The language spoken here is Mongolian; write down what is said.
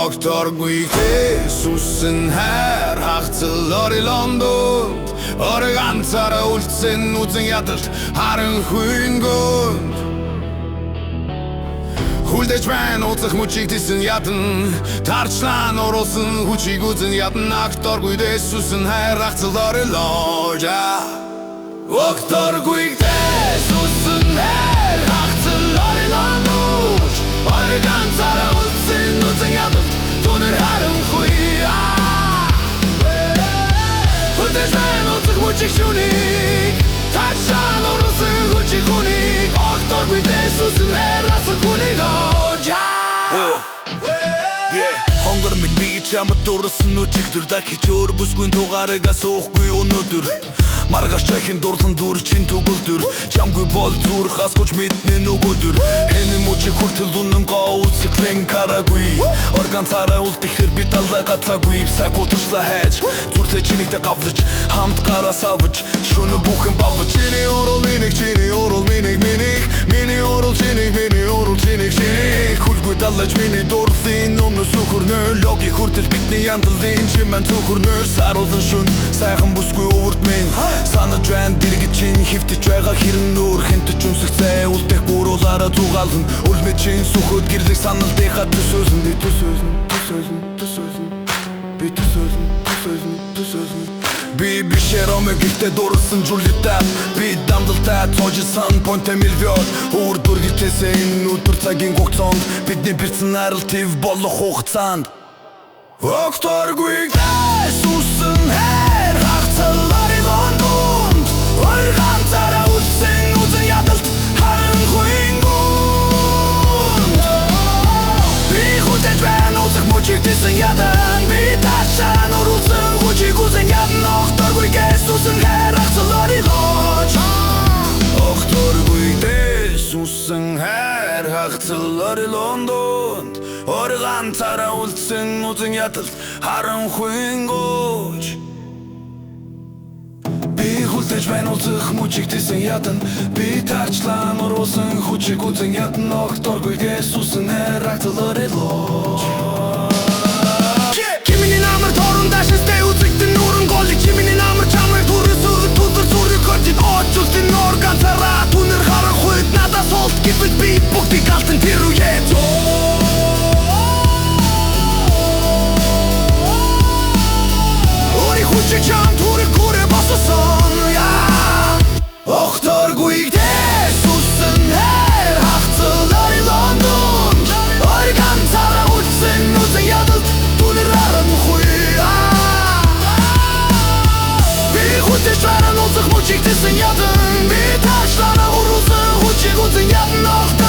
Ogtorgui Jesusen här hachtelor I London Organsara ultsen utzen jadelt Haren huingund Huldech man otzach muchik tisen jaden Tarchlan orosen huchik utzen jaden Ogtorgui Jesusen här hachtelor I Lorja Ogtorgui Jesusen här hachtelor I London Organsara ultsen utzen jadelt Tuner haren huia Huldech man otzach muchik shunik Tarchlan orosen huchik hunik Ogtorgui Jesusen här hachtelor Хонгор минь би чамд дурсан үчигдэр дахиж өөр бүсгүй дугаарыгаа суухгүй өнөөдөр Маргаш чахин дурлан дүрчин төгөлдөр Чамгүй бол зүр хасгууч мэднэ нөгөөдөр Хэний мучиг хүртэл үнэн гоуцэклэн караггүй Орган царай үлдэхэр би талай гацаагүй Саг утарсла хайж Зүрлээ чинийтэй гавлаж Хамт гараа салваж Шөнө бүхэн бавлаж Чиний орол минийг Миний орол чинийг Миний орол чинийг Хүлгүй далаж миний дурлын өмнө сүхөрнө Логи хүртэл бидний яндлын чимэн зүхөрнө Саруулан шүн сайхан бүсгүй өвөрт минь Санаж байна дэргэж чинь хөвтөж байгаа хэрэн нүүр Хэнтэж үнсэх цай үлдэх гуруулаараа зугаална Үлмэ чинь сүхөд гэрлэх саналдынхаа төсөөлн Би төсөөлн Би бишэр омэг ихтэй дурсан жулитаа Би дамдалтай цоожсан понте милвиот Өөр дүргитээсээ энэ өдөр цагийн хугацаанд Бидний персоналитив болох хугацаанд Ogtorgui Jesusen här hachtelor I London Organsara ultsen utzen jadelt Haren huingund Би хүлээж байна уцах мужиг тисэн ядан Би ташан урулсан хүчиг үзэн ядан Ogtorgui Jesusen här hachtelor I London Ogtorgui Jesusen här hachtelor I London Organsara ultsen utzen jadelt Haren huingund Би хүлээж байна уцах мужиг тисэн ядан Би тарчлан урулсан хүчиг үзэн ядан Ogtorgui Jesusen här hachtelor I London Кимний намар торон дашистэй үзэгдэн нүрэн голыг Кимний намар чамайг түрээ сүрэг тулдар сүрэг хөржид Очултын Organsara түнэр харан хуйд надаас олд Гэвэл би бүгдийг алтан тэр үе Хүчиг чам түрэг хүрээ бососон Ogtorgui Jesusen här hachtelor I London Organsara ultsen utzen jadelt Түнэр харан хуйа Би хүлээж байна уцах мужиг тисэн ядан Би ташлана урулсан хүчиг үзэн ядан